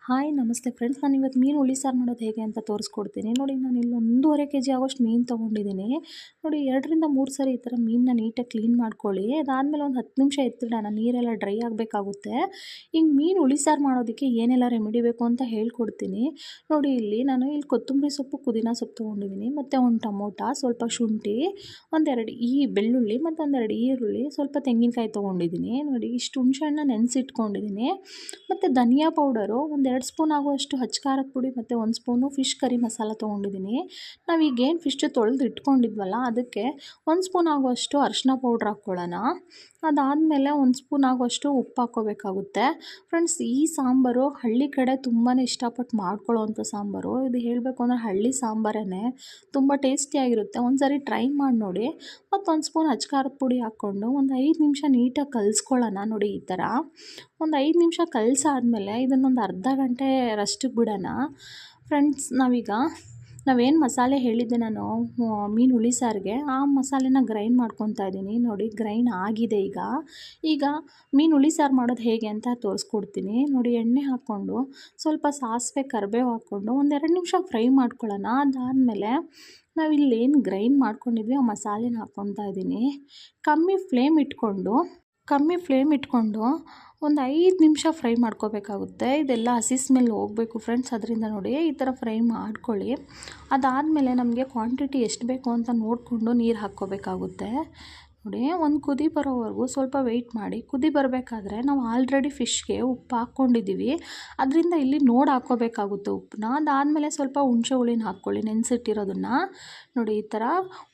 Hi ನಮಸ್ತೆ friends, ನಾನು ಇವತ್ತು ಮೀನು ಹುಳಿ ಸಾರು ಮಾಡೋದು ಹೇಗೆ ಅಂತ ತೋರಿಸ್ಕೊಡ್ತೀನಿ. ನೋಡಿ, ನಾನು ಇಲ್ಲಿ 1.5 kg ಆಗೋಷ್ಟು ಮೀನು ತೊಗೊಂಡಿದ್ದೀನಿ. ನೋಡಿ, 2-3 ಸರಿ ಈ ಥರ ಮೀನನ್ನ ನೀಟಾಗಿ ಕ್ಲೀನ್ ಮಾಡ್ಕೊಳ್ಳಿ. ಅದಾದಮೇಲೆ ಒಂದು 10 ನಿಮಿಷ ಎತ್ತಿಡೋಣ, ನೀರೆಲ್ಲ ಡ್ರೈ ಆಗಬೇಕಾಗುತ್ತೆ. ಈಗ ಮೀನು ಹುಳಿ ಸಾರು ಮಾಡೋದಕ್ಕೆ ಏನೆಲ್ಲ ರೆಮಿಡಿ ಬೇಕು ಅಂತ ಹೇಳ್ಕೊಡ್ತೀನಿ. ನೋಡಿ, ನಾನು ಕೊತ್ತಂಬರಿ ಸೊಪ್ಪು, ಪುದೀನ ಸೊಪ್ಪು ತೊಗೊಂಡಿದ್ದೀನಿ, ಮತ್ತು ಒಂದು ಟೊಮೊಟೊ, ಸ್ವಲ್ಪ ಶುಂಠಿ, ಒಂದೆರಡು ಬೆಳ್ಳುಳ್ಳಿ ಮತ್ತು ಒಂದೆರಡು ಈರುಳ್ಳಿ, ಸ್ವಲ್ಪ ತೆಂಗಿನಕಾಯಿ ತೊಗೊಂಡಿದ್ದೀನಿ. ನೋಡಿ, ಇಷ್ಟು ಹುಣಸೆಹಣ್ಣು ನೆನೆಸಿಟ್ಕೊಂಡಿದ್ದೀನಿ. ಮತ್ತು ಧನಿಯಾ ಪೌಡರು ಒಂದು 2 ಸ್ಪೂನ್ ಆಗುವಷ್ಟು ಹಚ್ಚ ಖಾರದ ಪುಡಿ ಮತ್ತು 1 ಸ್ಪೂನು ಫಿಶ್ ಕರಿ ಮಸಾಲ ತೊಗೊಂಡಿದ್ದೀನಿ. ನಾವೀಗೇನು ಫಿಶ್ ತೊಳೆದು ಇಟ್ಕೊಂಡಿದ್ವಲ್ಲ, ಅದಕ್ಕೆ 1 ಸ್ಪೂನ್ ಆಗುವಷ್ಟು ಅರಿಶಿನ ಪೌಡ್ರ್ ಹಾಕ್ಕೊಳ್ಳೋಣ. ಅದಾದಮೇಲೆ 1 ಸ್ಪೂನ್ ಆಗುವಷ್ಟು ಉಪ್ಪು ಹಾಕ್ಕೋಬೇಕಾಗುತ್ತೆ. ಫ್ರೆಂಡ್ಸ್, ಈ ಸಾಂಬಾರು ಹಳ್ಳಿ ಕಡೆ ತುಂಬಾ ಇಷ್ಟಪಟ್ಟು ಮಾಡ್ಕೊಳ್ಳೋವಂಥ ಸಾಂಬಾರು. ಇದು ಹೇಳಬೇಕು ಅಂದರೆ ಹಳ್ಳಿ ಸಾಂಬಾರೇ, ತುಂಬ ಟೇಸ್ಟಿಯಾಗಿರುತ್ತೆ. ಒಂದು ಸಾರಿ ಟ್ರೈ ಮಾಡಿ ನೋಡಿ. ಮತ್ತು 1 ಸ್ಪೂನ್ ಹಚ್ಚ ಖಾರದ ಪುಡಿ ಹಾಕ್ಕೊಂಡು ಒಂದು 5 ನಿಮಿಷ ನೀಟಾಗಿ ಕಲಿಸ್ಕೊಳ್ಳೋಣ. ನೋಡಿ, ಈ ಥರ ಒಂದು 5 ನಿಮಿಷ ಕಲಸಾದ್ಮೇಲೆ ಇದನ್ನೊಂದು ಅರ್ಧ ಗಂಟೆ ರೆಸ್ಟಿಗೆ ಬಿಡೋಣ. ಫ್ರೆಂಡ್ಸ್, ನಾವೇನು ಮಸಾಲೆ ಹೇಳಿದ್ದೆ ನಾನು ಮೀನು ಹುಳಿ ಸಾರಿಗೆ, ಆ ಮಸಾಲೆನ ಗ್ರೈಂಡ್ ಮಾಡ್ಕೊತಾ ಇದ್ದೀನಿ. ನೋಡಿ, ಗ್ರೈಂಡ್ ಆಗಿದೆ. ಈಗ ಮೀನು ಹುಳಿ ಸಾರು ಮಾಡೋದು ಹೇಗೆ ಅಂತ ತೋರಿಸ್ಕೊಡ್ತೀನಿ. ನೋಡಿ, ಎಣ್ಣೆ ಹಾಕ್ಕೊಂಡು ಸ್ವಲ್ಪ ಸಾಸಿವೆ, ಕರಿಬೇವು ಹಾಕ್ಕೊಂಡು ಒಂದು 2 ನಿಮಿಷ ಫ್ರೈ ಮಾಡ್ಕೊಳ್ಳೋಣ. ಅದಾದಮೇಲೆ ನಾವಿಲ್ಲೇನು ಗ್ರೈಂಡ್ ಮಾಡ್ಕೊಂಡಿದ್ವಿ ಆ ಮಸಾಲೆನ ಹಾಕ್ಕೊತಾ ಇದ್ದೀನಿ. ಕಮ್ಮಿ ಫ್ಲೇಮ್ ಇಟ್ಕೊಂಡು ಒಂದು 5 ನಿಮಿಷ ಫ್ರೈ ಮಾಡ್ಕೋಬೇಕಾಗುತ್ತೆ. ಇದೆಲ್ಲ ಹಸಿ ಸ್ಮೆಲ್ ಹೋಗಬೇಕು ಫ್ರೆಂಡ್ಸ್. ಅದರಿಂದ ನೋಡಿ, ಈ ಥರ ಫ್ರೈ ಮಾಡ್ಕೊಳ್ಳಿ. ಅದಾದಮೇಲೆ ನಮಗೆ ಕ್ವಾಂಟಿಟಿ ಎಷ್ಟು ಬೇಕು ಅಂತ ನೋಡಿಕೊಂಡು ನೀರು ಹಾಕ್ಕೋಬೇಕಾಗುತ್ತೆ. ನೋಡಿ, ಒಂದು ಕುದಿ ಬರೋವರೆಗೂ ಸ್ವಲ್ಪ ವೆಯ್ಟ್ ಮಾಡಿ. ಕುದಿ ಬರಬೇಕಾದ್ರೆ ನಾವು ಆಲ್ರೆಡಿ ಫಿಶ್ಗೆ ಉಪ್ಪು ಹಾಕ್ಕೊಂಡಿದ್ದೀವಿ, ಅದರಿಂದ ಇಲ್ಲಿ ನೋಡಿ ಹಾಕ್ಕೋಬೇಕಾಗುತ್ತೆ ಉಪ್ಪನ್ನ. ಅದಾದಮೇಲೆ ಸ್ವಲ್ಪ ಹುಣಸೆ ಹುಳಿನ ಹಾಕ್ಕೊಳ್ಳಿ, ನೆನೆಸಿಟ್ಟಿರೋದನ್ನು. ನೋಡಿ, ಈ ಥರ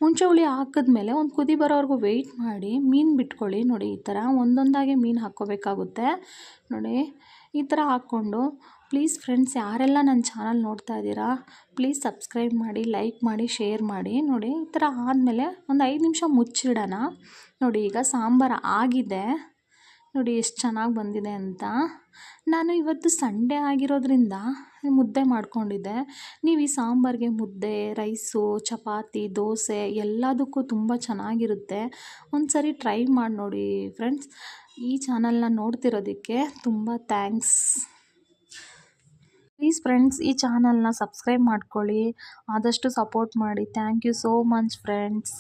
ಹುಣಸೆ ಹುಳಿ ಹಾಕಿದ್ಮೇಲೆ ಒಂದು ಕುದಿ ಬರೋವರೆಗೂ ವೆಯ್ಟ್ ಮಾಡಿ ಮೀನು ಬಿಟ್ಕೊಳ್ಳಿ. ನೋಡಿ, ಈ ಥರ ಒಂದೊಂದಾಗೆ ಮೀನು ಹಾಕ್ಕೋಬೇಕಾಗುತ್ತೆ. ನೋಡಿ, ಈ ಥರ ಹಾಕ್ಕೊಂಡು ಪ್ಲೀಸ್ ಫ್ರೆಂಡ್ಸ್, ಯಾರೆಲ್ಲ ನನ್ನ ಚಾನಲ್ ನೋಡ್ತಾ ಇದ್ದೀರಾ, ಪ್ಲೀಸ್ ಸಬ್ಸ್ಕ್ರೈಬ್ ಮಾಡಿ, ಲೈಕ್ ಮಾಡಿ, ಶೇರ್ ಮಾಡಿ. ನೋಡಿ, ಈ ಥರ ಆದಮೇಲೆ ಒಂದು 5 ನಿಮಿಷ ಮುಚ್ಚಿಡೋಣ. ನೋಡಿ, ಈಗ ಸಾಂಬಾರು ಆಗಿದೆ. ನೋಡಿ ಎಷ್ಟು ಚೆನ್ನಾಗಿ ಬಂದಿದೆ ಅಂತ. ನಾನು ಇವತ್ತು ಸಂಡೇ ಆಗಿರೋದ್ರಿಂದ ಮುದ್ದೆ ಮಾಡ್ಕೊಂಡಿದ್ದೆ. ನೀವು ಈ ಸಾಂಬಾರಿಗೆ ಮುದ್ದೆ, ರೈಸು, ಚಪಾತಿ, ದೋಸೆ ಎಲ್ಲದಕ್ಕೂ ತುಂಬ ಚೆನ್ನಾಗಿರುತ್ತೆ. ಒಂದು ಸರಿ ಟ್ರೈ ಮಾಡಿ ನೋಡಿ ಫ್ರೆಂಡ್ಸ್. ಈ ಚಾನಲ್ನ ನೋಡ್ತಿರೋದಕ್ಕೆ ತುಂಬ ಥ್ಯಾಂಕ್ಸ್. ಪ್ಲೀಸ್ ಫ್ರೆಂಡ್ಸ್, ಈ ಚಾನಲ್ನ ಸಬ್ಸ್ಕ್ರೈಬ್ ಮಾಡ್ಕೊಳ್ಳಿ, ಆದಷ್ಟು ಸಪೋರ್ಟ್ ಮಾಡಿ. Thank you so much friends.